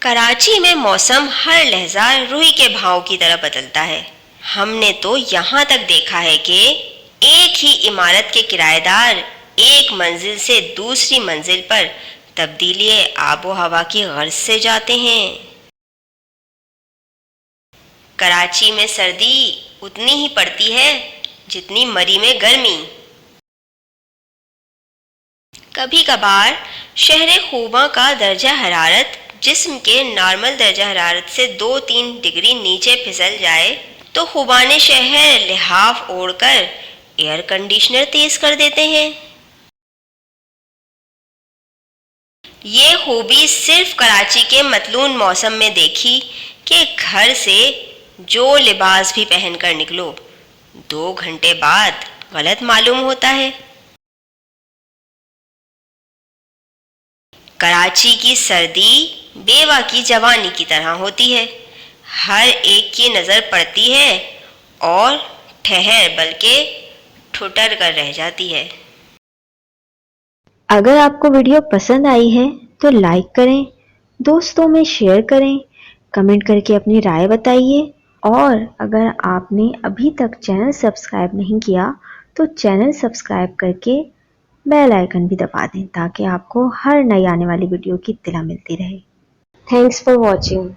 कराची में मौसम हर लहजा रूई के भाव की तरह बदलता है। हमने तो यहाँ तक देखा है कि एक ही इमारत के किराएदार एक मंजिल से दूसरी मंजिल पर तब्दीली आबो हवा की गर्ज से जाते हैं। कराची में सर्दी उतनी ही पड़ती है जितनी मरी में गर्मी। कभी कभार शहर खूबा का दर्जा हरारत जिस्म के नॉर्मल दर्जा हरारत से 2-3 डिग्री नीचे फिसल जाए तो खुबाने शहर लिहाफ ओढ़कर एयर कंडीशनर तेज कर देते हैं। ये खूबी सिर्फ कराची के मतलून मौसम में देखी कि घर से जो लिबास भी पहनकर निकलो 2 घंटे बाद गलत मालूम होता है। कराची की सर्दी बेवा की जवानी की तरह होती है। हर एक की नज़र पड़ती है और ठहर बल्कि ठुटर कर रह जाती है। अगर आपको वीडियो पसंद आई है तो लाइक करें, दोस्तों में शेयर करें, कमेंट करके अपनी राय बताइए और अगर आपने अभी तक चैनल सब्सक्राइब नहीं किया तो चैनल सब्सक्राइब करके बेल आइकन भी दबा दें ताकि आपको हर नई आने वाली वीडियो की इत्तला मिलती रहे। Thanks for watching.